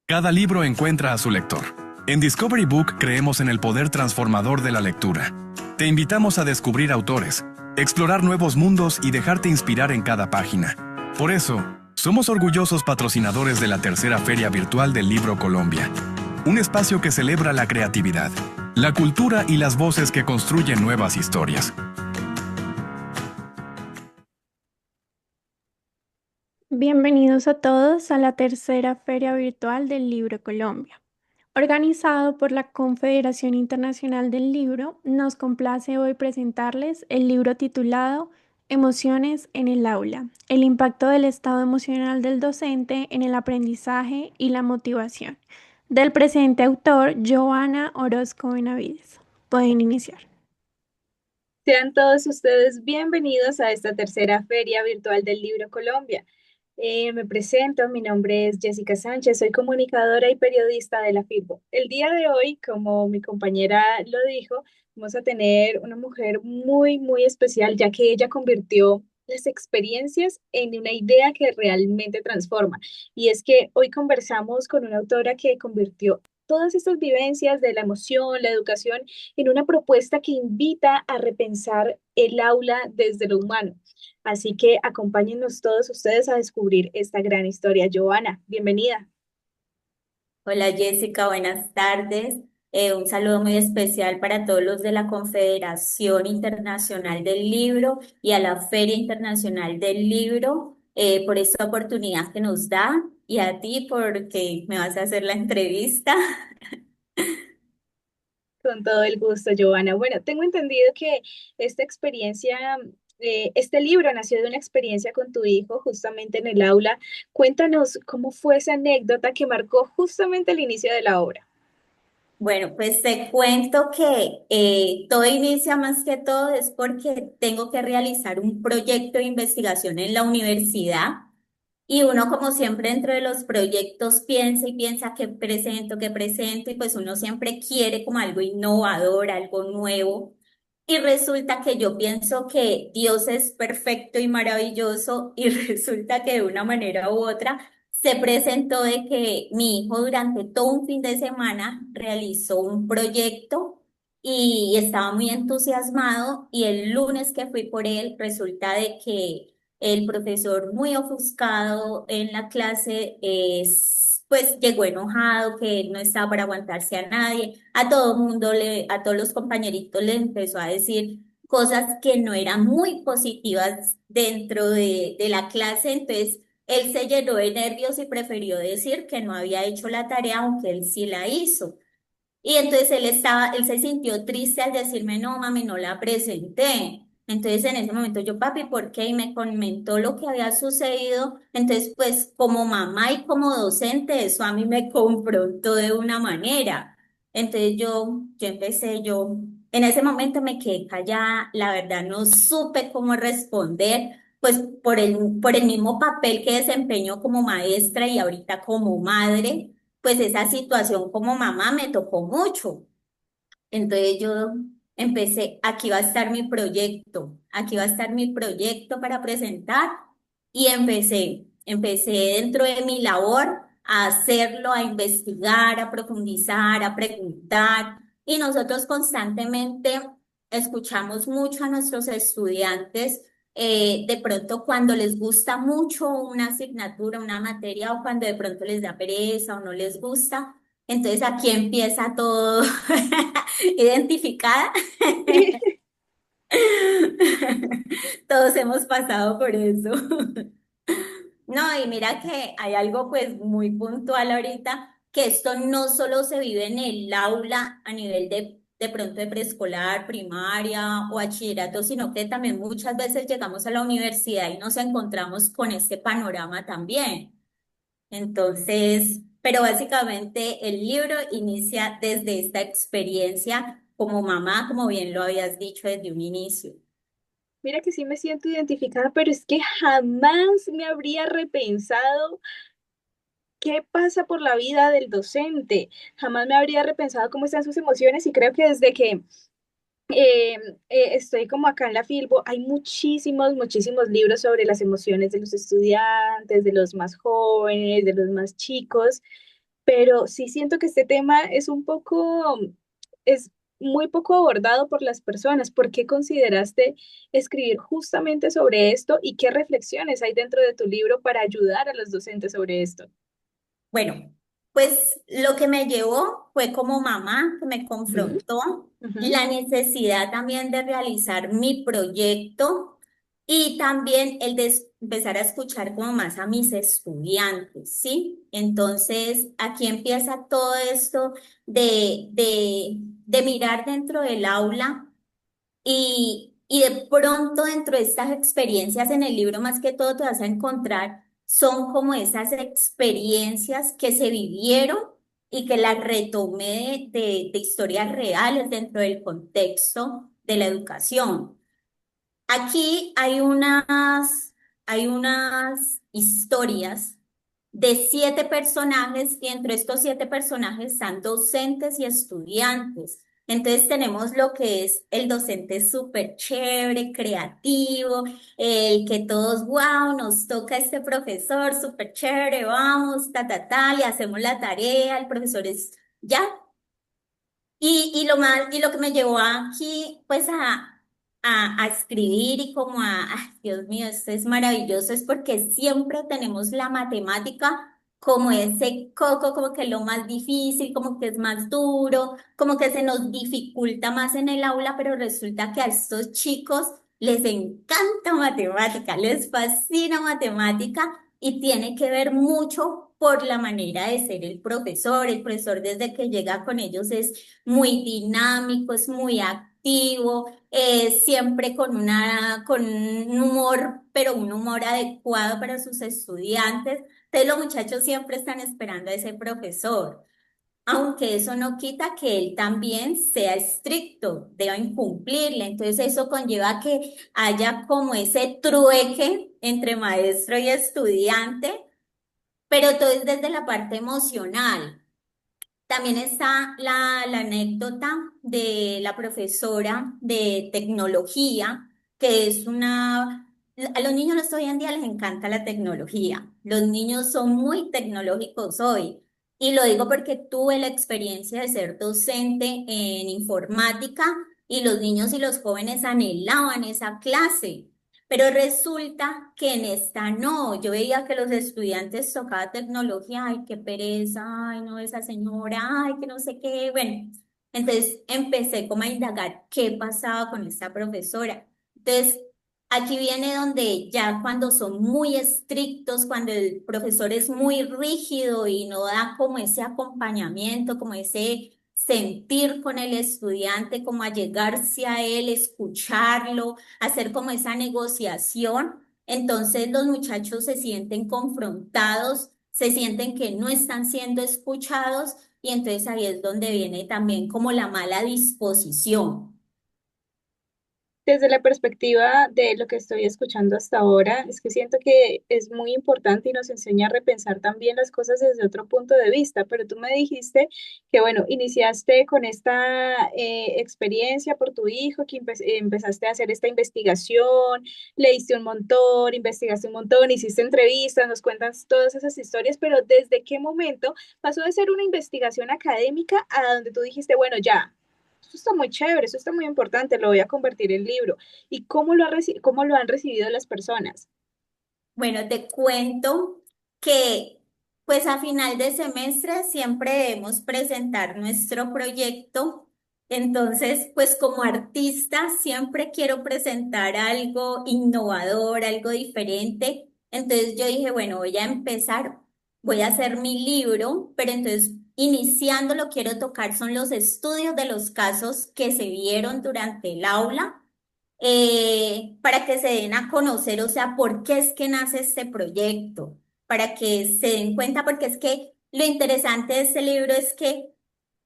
Cada libro encuentra a su lector. En Discovery Book creemos en el poder transformador de la lectura. Te invitamos a descubrir autores, explorar nuevos mundos y dejarte inspirar en cada página. Por eso, somos orgullosos patrocinadores de la tercera Feria Virtual del Libro Colombia, un espacio que celebra la creatividad, la cultura y las voces que construyen nuevas historias. Bienvenidos a todos a la tercera Feria Virtual del Libro Colombia. Organizado por la Confederación Internacional del Libro, nos complace hoy presentarles el libro titulado Emociones en el aula, el impacto del estado emocional del docente en el aprendizaje y la motivación, del presente autor Joana Orozco Benavides. Pueden iniciar. Sean todos ustedes bienvenidos a esta tercera Feria Virtual del Libro Colombia. Me presento, mi nombre es Jessica Sánchez, soy comunicadora y periodista de la FIBO. El día de hoy, como mi compañera lo dijo, vamos a tener una mujer muy especial, ya que ella convirtió las experiencias en una idea que realmente transforma. Y es que hoy conversamos con una autora que convirtió todas estas vivencias de la emoción, la educación, en una propuesta que invita a repensar el aula desde lo humano. Así que acompáñennos todos ustedes a descubrir esta gran historia. Joana, bienvenida. Hola Jessica, buenas tardes. Un saludo muy especial para todos los de la Confederación Internacional del Libro y a la Feria Internacional del Libro por esta oportunidad que nos da y a ti porque me vas a hacer la entrevista. Con todo el gusto, Joana. Bueno, tengo entendido que esta experiencia, este libro nació de una experiencia con tu hijo justamente en el aula. Cuéntanos cómo fue esa anécdota que marcó justamente el inicio de la obra. Bueno, pues te cuento que todo inicia más que todo es porque tengo que realizar un proyecto de investigación en la universidad. Y uno, como siempre, dentro de los proyectos piensa y piensa qué presento, y pues uno siempre quiere como algo innovador, algo nuevo. Y resulta que yo pienso que Dios es perfecto y maravilloso, y resulta que de una manera u otra se presentó de que mi hijo durante todo un fin de semana realizó un proyecto y estaba muy entusiasmado, y el lunes que fui por él, resulta de que el profesor, muy ofuscado en la clase, pues llegó enojado, que él no estaba para aguantarse a nadie. A todo mundo, a todos los compañeritos le empezó a decir cosas que no eran muy positivas dentro de la clase. Entonces, él se llenó de nervios y prefirió decir que no había hecho la tarea, aunque él sí la hizo. Y entonces él se sintió triste al decirme, no, mami, no la presenté. Entonces en ese momento yo, papi, ¿por qué? Y me comentó lo que había sucedido. Entonces, pues como mamá y como docente, eso a mí me confrontó de una manera. Entonces en ese momento me quedé callada, la verdad no supe cómo responder, pues por el mismo papel que desempeño como maestra y ahorita como madre, pues esa situación como mamá me tocó mucho. Entonces yo empecé, aquí va a estar mi proyecto, aquí va a estar mi proyecto para presentar, y empecé dentro de mi labor a hacerlo, a investigar, a profundizar, a preguntar, y nosotros constantemente escuchamos mucho a nuestros estudiantes. De pronto cuando les gusta mucho una asignatura, una materia, o cuando de pronto les da pereza o no les gusta, entonces aquí empieza todo. Identificada. Todos hemos pasado por eso. No, y mira que hay algo pues muy puntual ahorita, que esto no solo se vive en el aula a nivel de pronto de preescolar, primaria o bachillerato, sino que también muchas veces llegamos a la universidad y nos encontramos con este panorama también. Entonces, pero básicamente el libro inicia desde esta experiencia como mamá, como bien lo habías dicho desde un inicio. Mira que sí me siento identificada, pero es que jamás me habría repensado qué pasa por la vida del docente. Jamás me habría repensado cómo están sus emociones y creo que desde que eh, estoy como acá en la Filbo, hay muchísimos libros sobre las emociones de los estudiantes, de los más jóvenes, de los más chicos. pero sí siento que este tema es un poco, es muy poco abordado por las personas. ¿Por qué consideraste escribir justamente sobre esto y qué reflexiones hay dentro de tu libro para ayudar a los docentes sobre esto? Bueno, pues lo que me llevó fue como mamá que me Ujú, confrontó ujú. la necesidad también de realizar mi proyecto y también el de empezar a escuchar como más a mis estudiantes, ¿sí? Entonces, aquí empieza todo esto de mirar dentro del aula y de pronto dentro de estas experiencias en el libro, más que todo te vas a encontrar, son como esas experiencias que se vivieron y que las retomé de historias reales dentro del contexto de la educación. Aquí hay unas historias de 7 personajes y entre estos 7 personajes están docentes y estudiantes. Entonces tenemos lo que es el docente súper chévere, creativo, el que todos, wow, nos toca este profesor súper chévere, vamos, y hacemos la tarea, el profesor es, ya, y lo que me llevó aquí, pues a escribir y como ay, Dios mío, esto es maravilloso, es porque siempre tenemos la matemática como ese coco, como que lo más difícil, como que es más duro, como que se nos dificulta más en el aula, pero resulta que a estos chicos les encanta matemática, les fascina matemática y tiene que ver mucho por la manera de ser el profesor. El profesor desde que llega con ellos es muy dinámico, es muy activo, siempre con un humor, pero un humor adecuado para sus estudiantes. Entonces los muchachos siempre están esperando a ese profesor, aunque eso no quita que él también sea estricto, deben cumplirle. Entonces eso conlleva que haya como ese trueque entre maestro y estudiante, pero todo es desde la parte emocional. También está la anécdota de la profesora de tecnología, que es una... A los niños hoy en día les encanta la tecnología. Los niños son muy tecnológicos hoy. Y lo digo porque tuve la experiencia de ser docente en informática y los niños y los jóvenes anhelaban esa clase. Pero resulta que en esta no, yo veía que los estudiantes tocaban tecnología, ay, qué pereza, ay, no, esa señora, ay, que no sé qué, bueno, entonces empecé como a indagar qué pasaba con esta profesora. Entonces, aquí viene donde ya cuando son muy estrictos, cuando el profesor es muy rígido y no da como ese acompañamiento, como ese sentir con el estudiante, como allegarse a él, escucharlo, hacer como esa negociación, entonces los muchachos se sienten confrontados, se sienten que no están siendo escuchados y entonces ahí es donde viene también como la mala disposición. Desde la perspectiva de lo que estoy escuchando hasta ahora, es que siento que es muy importante y nos enseña a repensar también las cosas desde otro punto de vista, pero tú me dijiste que, bueno, iniciaste con esta experiencia por tu hijo, que empezaste a hacer esta investigación, leíste un montón, investigaste un montón, hiciste entrevistas, nos cuentas todas esas historias, pero ¿desde qué momento pasó de ser una investigación académica a donde tú dijiste, bueno, ya? Eso está muy chévere, eso está muy importante, lo voy a convertir en libro. ¿Y cómo lo han recibido las personas? Bueno, te cuento que pues a final de semestre siempre debemos presentar nuestro proyecto. Entonces, pues como artista siempre quiero presentar algo innovador, algo diferente. Entonces yo dije, bueno, voy a empezar, voy a hacer mi libro, pero entonces iniciando lo quiero tocar son los estudios de los casos que se vieron durante el aula para que se den a conocer, o sea, por qué es que nace este proyecto, para que se den cuenta, porque es que lo interesante de este libro es que,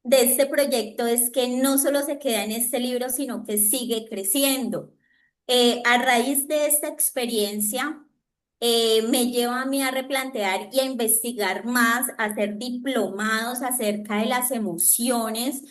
de este proyecto, es que no solo se queda en este libro, sino que sigue creciendo. A raíz de esta experiencia, me lleva a mí a replantear y a investigar más, a hacer diplomados acerca de las emociones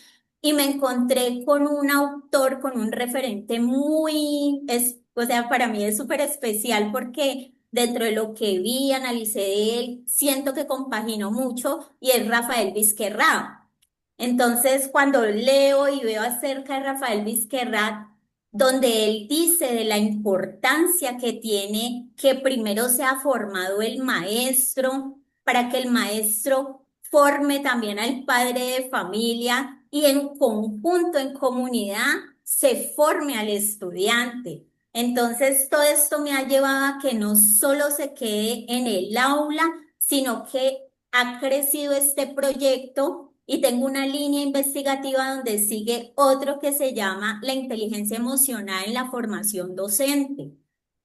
y me encontré con un autor, con un referente muy, o sea, para mí es súper especial porque dentro de lo que vi, analicé de él, siento que compaginó mucho y es Rafael Vizquerra. Entonces, cuando leo y veo acerca de Rafael Vizquerra, donde él dice de la importancia que tiene que primero sea formado el maestro, para que el maestro forme también al padre de familia y en conjunto, en comunidad, se forme al estudiante. Entonces, todo esto me ha llevado a que no solo se quede en el aula, sino que ha crecido este proyecto y tengo una línea investigativa donde sigue otro que se llama la inteligencia emocional en la formación docente.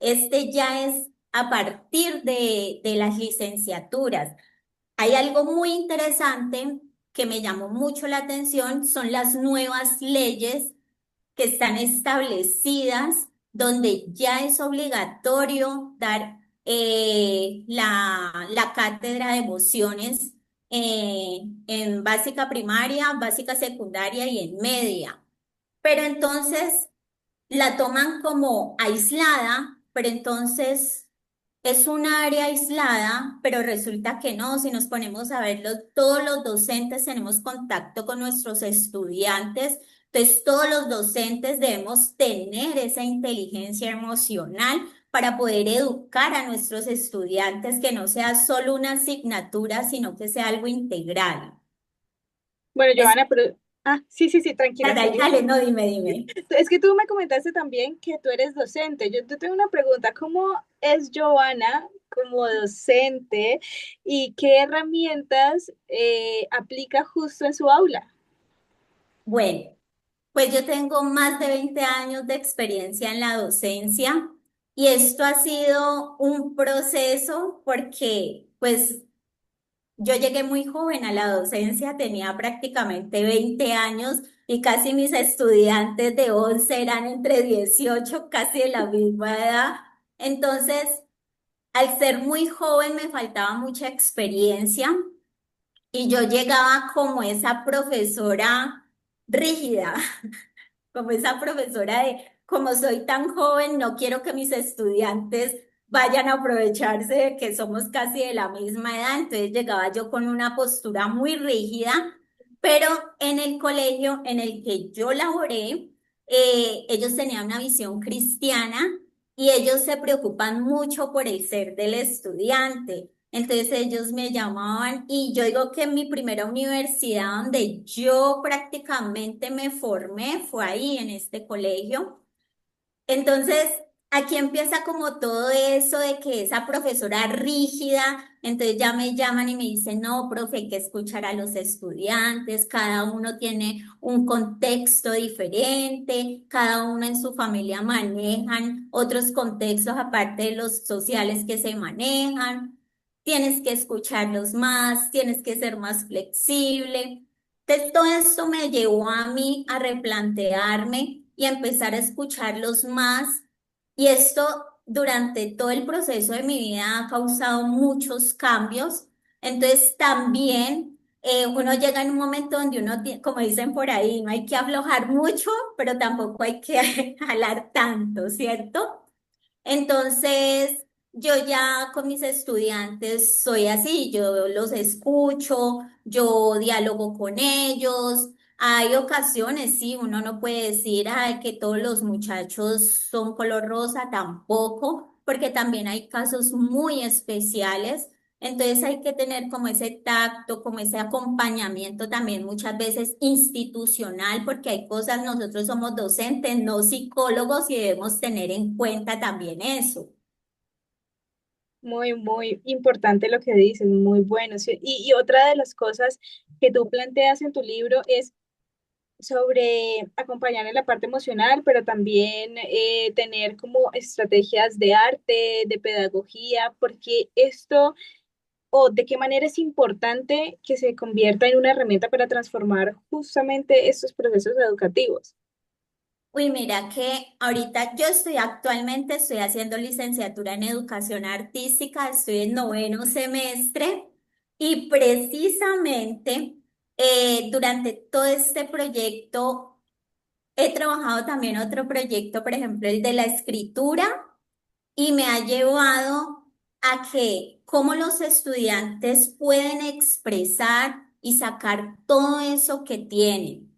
Este ya es a partir de las licenciaturas. Hay algo muy interesante que me llamó mucho la atención, son las nuevas leyes que están establecidas donde ya es obligatorio dar la cátedra de emociones en básica primaria, básica secundaria y en media. Pero entonces la toman como aislada, pero entonces es un área aislada, pero resulta que no, si nos ponemos a verlo, todos los docentes tenemos contacto con nuestros estudiantes, entonces todos los docentes debemos tener esa inteligencia emocional para poder educar a nuestros estudiantes, que no sea solo una asignatura, sino que sea algo integral. Bueno, Es, Giovanna, pero... Ah, sí, sí, sí, tranquila, dale, sigue. dale, no, dime. Es que tú me comentaste también que tú eres docente. Yo te tengo una pregunta. ¿Cómo es Giovanna como docente y qué herramientas aplica justo en su aula? Bueno. Pues yo tengo más de 20 años de experiencia en la docencia y esto ha sido un proceso porque pues yo llegué muy joven a la docencia, tenía prácticamente 20 años y casi mis estudiantes de 11 eran entre 18, casi de la misma edad. Entonces, al ser muy joven me faltaba mucha experiencia y yo llegaba como esa profesora rígida, como esa profesora de, como soy tan joven, no quiero que mis estudiantes vayan a aprovecharse de que somos casi de la misma edad, entonces llegaba yo con una postura muy rígida, pero en el colegio en el que yo laboré, ellos tenían una visión cristiana y ellos se preocupan mucho por el ser del estudiante. Entonces ellos me llamaban y yo digo que mi primera universidad donde yo prácticamente me formé fue ahí, en este colegio. Entonces, aquí empieza como todo eso de que esa profesora rígida, entonces ya me llaman y me dicen, no, profe, hay que escuchar a los estudiantes, cada uno tiene un contexto diferente, cada uno en su familia manejan otros contextos aparte de los sociales que se manejan, tienes que escucharlos más, tienes que ser más flexible. Entonces, todo esto me llevó a mí a replantearme y a empezar a escucharlos más. Y esto durante todo el proceso de mi vida ha causado muchos cambios. Entonces, también uno llega en un momento donde uno, como dicen por ahí, no hay que aflojar mucho, pero tampoco hay que jalar tanto, ¿cierto? Entonces, yo ya con mis estudiantes soy así, yo los escucho, yo dialogo con ellos. Hay ocasiones, sí, uno no puede decir, ay, que todos los muchachos son color rosa, tampoco, porque también hay casos muy especiales. Entonces hay que tener como ese tacto, como ese acompañamiento también muchas veces institucional, porque hay cosas, nosotros somos docentes, no psicólogos y debemos tener en cuenta también eso. Muy, muy importante lo que dices, muy bueno. Sí. Y otra de las cosas que tú planteas en tu libro es sobre acompañar en la parte emocional, pero también tener como estrategias de arte, de pedagogía, porque esto, o de qué manera es importante que se convierta en una herramienta para transformar justamente estos procesos educativos. Uy, mira que ahorita yo estoy haciendo licenciatura en educación artística, estoy en noveno semestre y precisamente durante todo este proyecto he trabajado también otro proyecto, por ejemplo, el de la escritura y me ha llevado a que cómo los estudiantes pueden expresar y sacar todo eso que tienen.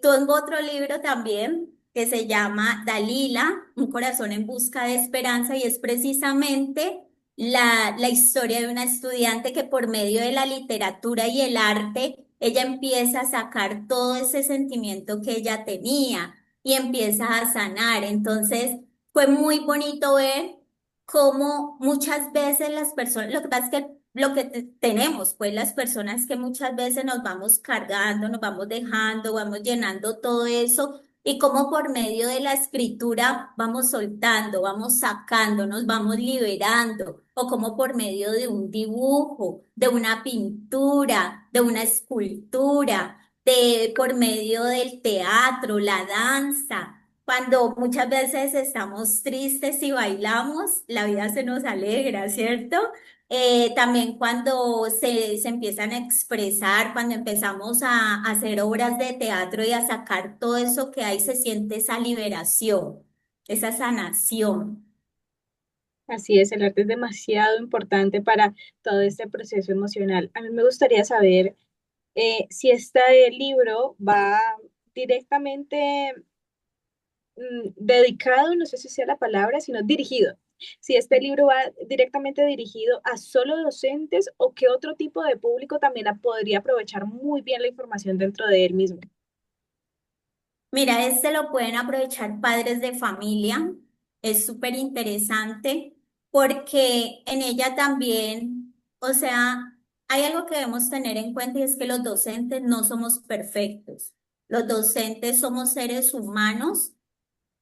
Tengo otro libro también que se llama Dalila, Un corazón en busca de esperanza, y es precisamente la historia de una estudiante que por medio de la literatura y el arte, ella empieza a sacar todo ese sentimiento que ella tenía y empieza a sanar. Entonces, fue muy bonito ver cómo muchas veces las personas, lo que pasa es que lo que tenemos, pues las personas que muchas veces nos vamos cargando, nos vamos dejando, vamos llenando todo eso, y cómo por medio de la escritura vamos soltando, vamos sacando, nos vamos liberando, o como por medio de un dibujo, de una pintura, de una escultura, por medio del teatro, la danza. Cuando muchas veces estamos tristes y bailamos, la vida se nos alegra, ¿cierto? También cuando se empiezan a expresar, cuando empezamos a hacer obras de teatro y a sacar todo eso que hay, se siente esa liberación, esa sanación. Así es, el arte es demasiado importante para todo este proceso emocional. A mí me gustaría saber si este libro va directamente dedicado, no sé si sea la palabra, sino dirigido. Si este libro va directamente dirigido a solo docentes o qué otro tipo de público también podría aprovechar muy bien la información dentro de él mismo. Mira, este lo pueden aprovechar padres de familia. Es súper interesante porque en ella también, o sea, hay algo que debemos tener en cuenta, y es que los docentes no somos perfectos. Los docentes somos seres humanos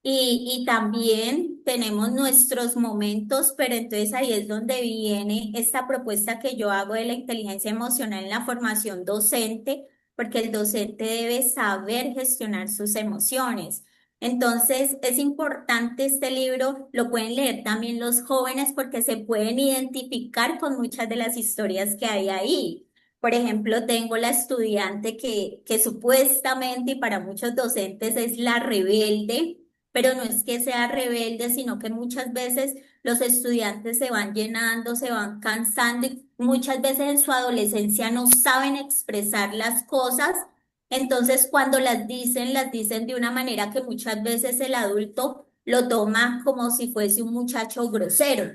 y también tenemos nuestros momentos, pero entonces ahí es donde viene esta propuesta que yo hago de la inteligencia emocional en la formación docente, porque el docente debe saber gestionar sus emociones. Entonces, es importante este libro, lo pueden leer también los jóvenes porque se pueden identificar con muchas de las historias que hay ahí. Por ejemplo, tengo la estudiante que supuestamente y para muchos docentes es la rebelde, pero no es que sea rebelde, sino que muchas veces los estudiantes se van llenando, se van cansando, y muchas veces en su adolescencia no saben expresar las cosas. Entonces, cuando las dicen de una manera que muchas veces el adulto lo toma como si fuese un muchacho grosero.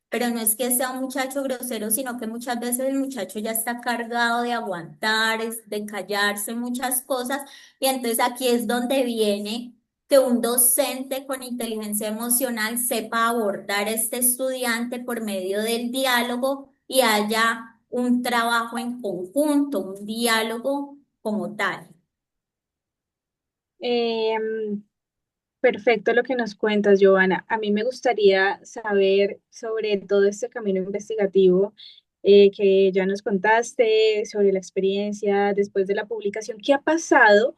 Pero no es que sea un muchacho grosero, sino que muchas veces el muchacho ya está cargado de aguantar, de callarse muchas cosas. Y entonces aquí es donde viene que un docente con inteligencia emocional sepa abordar a este estudiante por medio del diálogo y haya un trabajo en conjunto, un diálogo como tal. Em, Perfecto lo que nos cuentas, Giovanna. A mí me gustaría saber sobre todo este camino investigativo que ya nos contaste, sobre la experiencia después de la publicación. ¿Qué ha pasado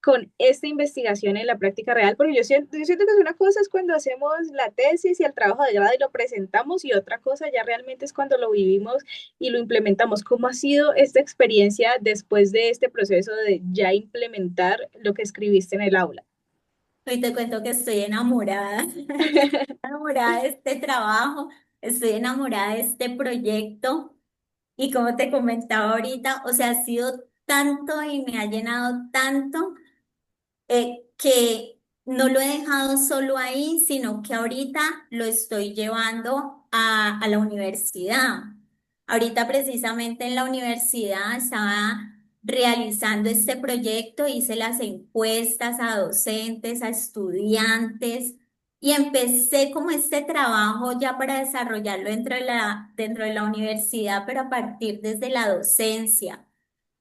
con esta investigación en la práctica real? Porque yo siento que una cosa es cuando hacemos la tesis y el trabajo de grado y lo presentamos, y otra cosa ya realmente es cuando lo vivimos y lo implementamos. ¿Cómo ha sido esta experiencia después de este proceso de ya implementar lo que escribiste en el aula? Hoy te cuento que estoy enamorada, enamorada de este trabajo, estoy enamorada de este proyecto. Y como te comentaba ahorita, o sea, ha sido tanto y me ha llenado tanto, que no lo he dejado solo ahí, sino que ahorita lo estoy llevando a la universidad. Ahorita precisamente en la universidad estaba realizando este proyecto, hice las encuestas a docentes, a estudiantes, y empecé como este trabajo ya para desarrollarlo dentro de la universidad, pero a partir desde la docencia.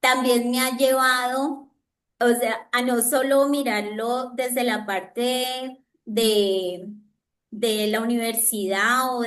También me ha llevado, o sea, a no solo mirarlo desde la parte de la universidad o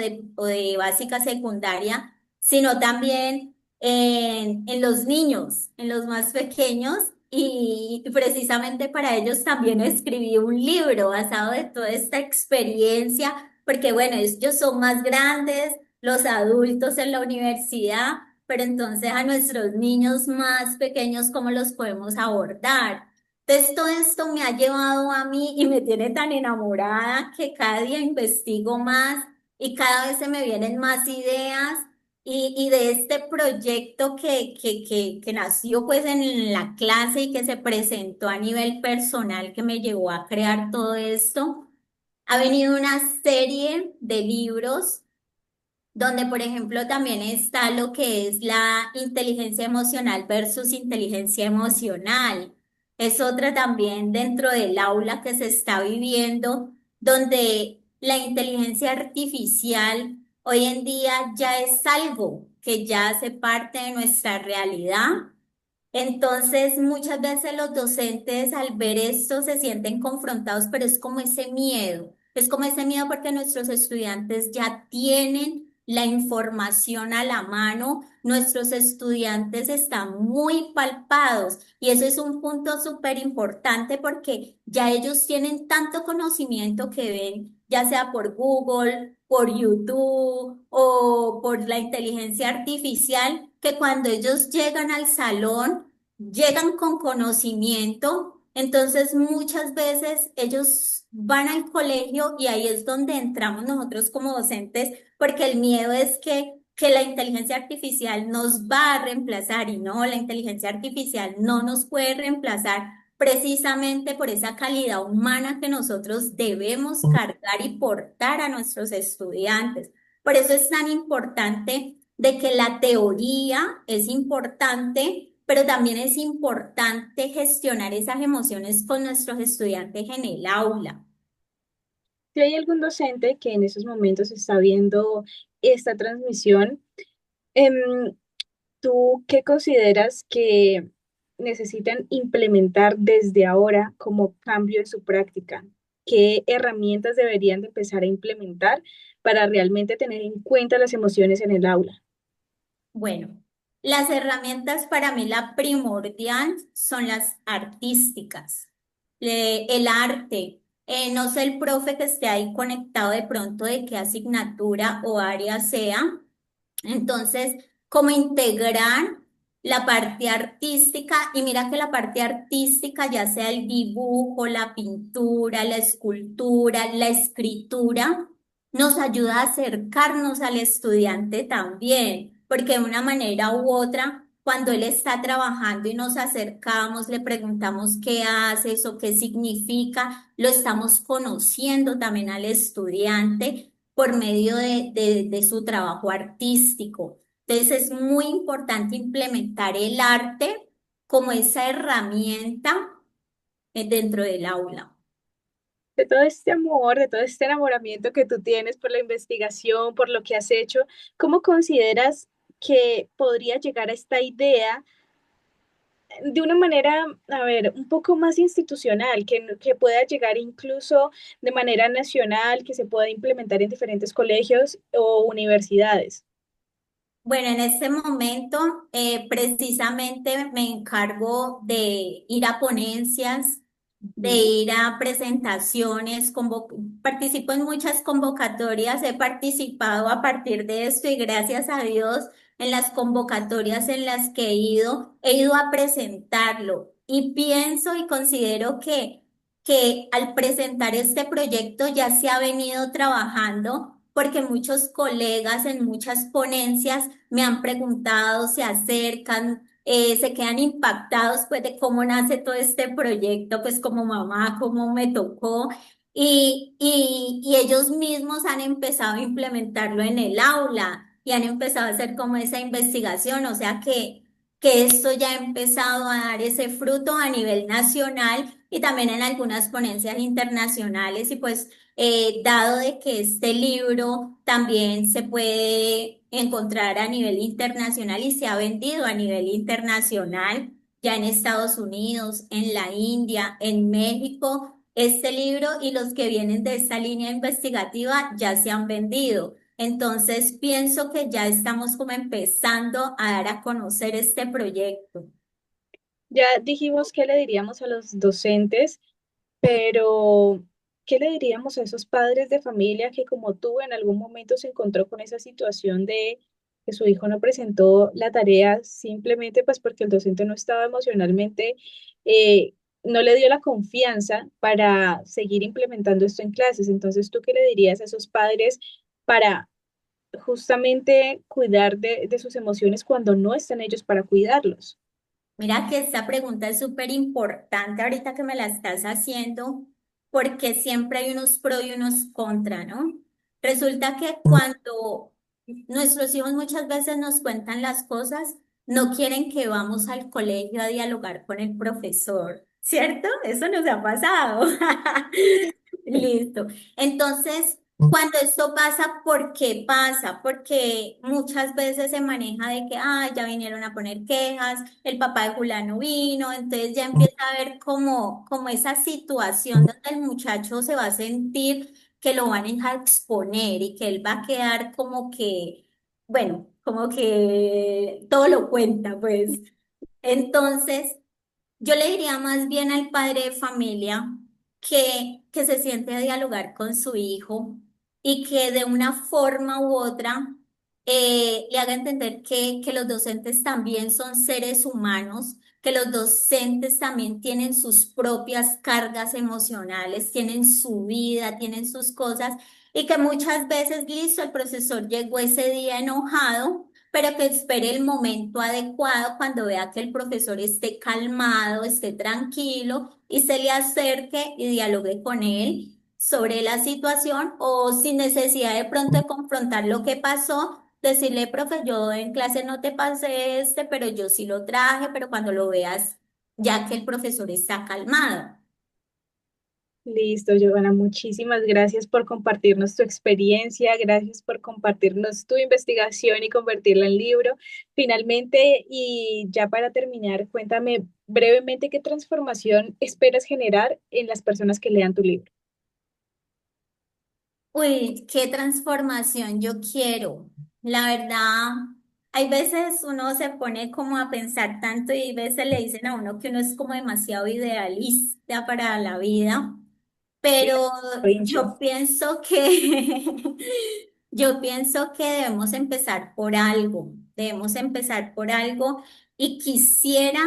de básica secundaria, sino también en los niños, en los más pequeños, y precisamente para ellos también escribí un libro basado de toda esta experiencia, porque bueno, ellos son más grandes, los adultos en la universidad, pero entonces a nuestros niños más pequeños, ¿cómo los podemos abordar? Entonces todo esto me ha llevado a mí y me tiene tan enamorada que cada día investigo más y cada vez se me vienen más ideas y de este proyecto que nació pues en la clase y que se presentó a nivel personal que me llevó a crear todo esto, ha venido una serie de libros donde, por ejemplo, también está lo que es la inteligencia emocional versus inteligencia emocional. Es otra también dentro del aula que se está viviendo, donde la inteligencia artificial hoy en día ya es algo que ya hace parte de nuestra realidad. Entonces, muchas veces los docentes al ver esto se sienten confrontados, pero es como ese miedo porque nuestros estudiantes ya tienen la información a la mano, nuestros estudiantes están muy palpados y eso es un punto súper importante porque ya ellos tienen tanto conocimiento que ven, ya sea por Google, por YouTube o por la inteligencia artificial, que cuando ellos llegan al salón, llegan con conocimiento, entonces muchas veces ellos van al colegio y ahí es donde entramos nosotros como docentes, porque el miedo es que la inteligencia artificial nos va a reemplazar y no, la inteligencia artificial no nos puede reemplazar precisamente por esa calidad humana que nosotros debemos cargar y portar a nuestros estudiantes. Por eso es tan importante de que la teoría es importante, pero también es importante gestionar esas emociones con nuestros estudiantes en el aula. Si hay algún docente que en esos momentos está viendo esta transmisión, em, ¿tú qué consideras que necesitan implementar desde ahora como cambio en su práctica? ¿Qué herramientas deberían de empezar a implementar para realmente tener en cuenta las emociones en el aula? Bueno, las herramientas para mí la primordial son las artísticas. El arte. No sé el profe que esté ahí conectado de pronto de qué asignatura o área sea. Entonces, como integrar la parte artística, y mira que la parte artística, ya sea el dibujo, la pintura, la escultura, la escritura, nos ayuda a acercarnos al estudiante también, porque de una manera u otra, cuando él está trabajando y nos acercamos, le preguntamos qué haces o qué significa, lo estamos conociendo también al estudiante por medio de su trabajo artístico. Entonces es muy importante implementar el arte como esa herramienta dentro del aula. De todo este amor, de todo este enamoramiento que tú tienes por la investigación, por lo que has hecho, ¿cómo consideras que podría llegar a esta idea de una manera, a ver, un poco más institucional, que pueda llegar incluso de manera nacional, que se pueda implementar en diferentes colegios o universidades? Bueno, en este momento precisamente me encargo de ir a ponencias, de Ujú. ir a presentaciones, participo en muchas convocatorias, he participado a partir de esto y gracias a Dios en las convocatorias en las que he ido a presentarlo y pienso y considero que al presentar este proyecto ya se ha venido trabajando porque muchos colegas en muchas ponencias me han preguntado, se acercan, se quedan impactados pues de cómo nace todo este proyecto, pues como mamá, cómo me tocó y ellos mismos han empezado a implementarlo en el aula y han empezado a hacer como esa investigación, o sea que esto ya ha empezado a dar ese fruto a nivel nacional y también en algunas ponencias internacionales y pues dado de que este libro también se puede encontrar a nivel internacional y se ha vendido a nivel internacional, ya en Estados Unidos, en la India, en México, este libro y los que vienen de esta línea investigativa ya se han vendido. Entonces pienso que ya estamos como empezando a dar a conocer este proyecto. Ya dijimos qué le diríamos a los docentes, pero ¿qué le diríamos a esos padres de familia que como tú en algún momento se encontró con esa situación de que su hijo no presentó la tarea simplemente pues porque el docente no estaba emocionalmente, eh, no le dio la confianza para seguir implementando esto en clases? Entonces, ¿tú qué le dirías a esos padres para justamente cuidar de sus emociones cuando no están ellos para cuidarlos. Mira que esta pregunta es súper importante ahorita que me la estás haciendo, porque siempre hay unos pro y unos contra, ¿no? Resulta que cuando nuestros hijos muchas veces nos cuentan las cosas, no quieren que vamos al colegio a dialogar con el profesor, ¿cierto? Eso nos ha pasado. Listo. Entonces, cuando esto pasa, ¿por qué pasa? Porque muchas veces se maneja de que, ah, ya vinieron a poner quejas, el papá de Julano vino, entonces ya empieza a ver como esa situación donde el muchacho se va a sentir que lo van a exponer y que él va a quedar como que, bueno, como que todo lo cuenta, pues. Entonces, yo le diría más bien al padre de familia que se siente a dialogar con su hijo y que de una forma u otra le haga entender que los docentes también son seres humanos, que los docentes también tienen sus propias cargas emocionales, tienen su vida, tienen sus cosas y que muchas veces, listo, el profesor llegó ese día enojado, pero que espere el momento adecuado cuando vea que el profesor esté calmado, esté tranquilo y se le acerque y dialogue con él sobre la situación o sin necesidad de pronto de confrontar lo que pasó, decirle, profe, yo en clase no te pasé pero yo sí lo traje, pero cuando lo veas, ya que el profesor está calmado. Listo, Giovanna, muchísimas gracias por compartirnos tu experiencia, gracias por compartirnos tu investigación y convertirla en libro. Finalmente, y ya para terminar, cuéntame brevemente qué transformación esperas generar en las personas que lean tu libro. Uy, qué transformación yo quiero. La verdad, hay veces uno se pone como a pensar tanto y hay veces le dicen a uno que uno es como demasiado idealista para la vida, pero Vinci. yo pienso que yo pienso que debemos empezar por algo, debemos empezar por algo y quisiera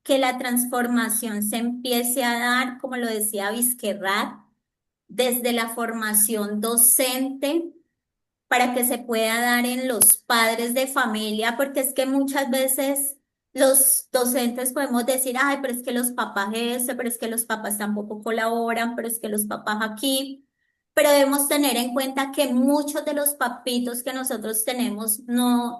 que la transformación se empiece a dar, como lo decía Vizquerrat, desde la formación docente para que se pueda dar en los padres de familia, porque es que muchas veces los docentes podemos decir, ay, pero es que los papás pero es que los papás tampoco colaboran, pero es que los papás aquí. Pero debemos tener en cuenta que muchos de los papitos que nosotros tenemos no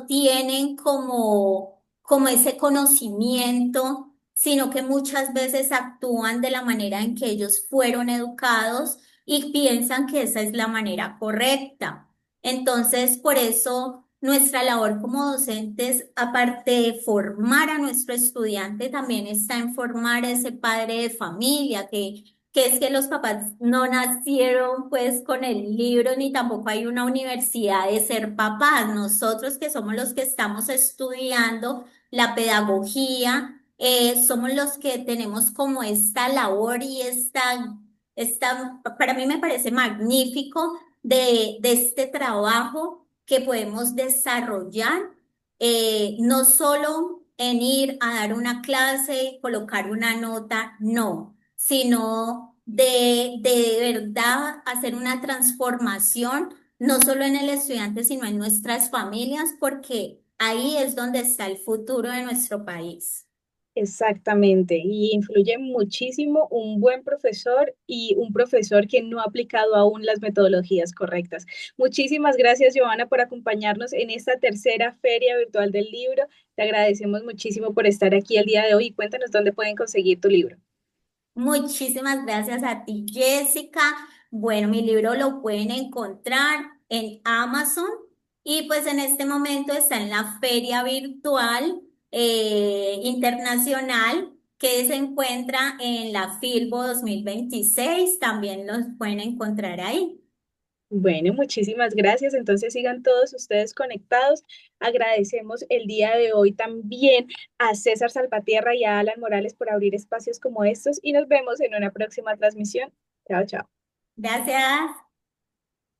tienen como ese conocimiento, sino que muchas veces actúan de la manera en que ellos fueron educados y piensan que esa es la manera correcta. Entonces, por eso nuestra labor como docentes, aparte de formar a nuestro estudiante, también está en formar a ese padre de familia, que es que los papás no nacieron pues con el libro, ni tampoco hay una universidad de ser papás. Nosotros que somos los que estamos estudiando la pedagogía, somos los que tenemos como esta labor y para mí me parece magnífico de este trabajo que podemos desarrollar, no solo en ir a dar una clase, colocar una nota, no, sino de verdad hacer una transformación, no solo en el estudiante, sino en nuestras familias, porque ahí es donde está el futuro de nuestro país. Exactamente, y influye muchísimo un buen profesor y un profesor que no ha aplicado aún las metodologías correctas. Muchísimas gracias, Giovanna, por acompañarnos en esta tercera feria virtual del libro. Te agradecemos muchísimo por estar aquí el día de hoy y cuéntanos dónde pueden conseguir tu libro. Muchísimas gracias a ti, Jessica. Bueno, mi libro lo pueden encontrar en Amazon y pues en este momento está en la feria virtual internacional que se encuentra en la Filbo 2026. También los pueden encontrar ahí. Bueno, muchísimas gracias. Entonces sigan todos ustedes conectados. Agradecemos el día de hoy también a César Salvatierra y a Alan Morales por abrir espacios como estos y nos vemos en una próxima transmisión. Chao, chao. Gracias.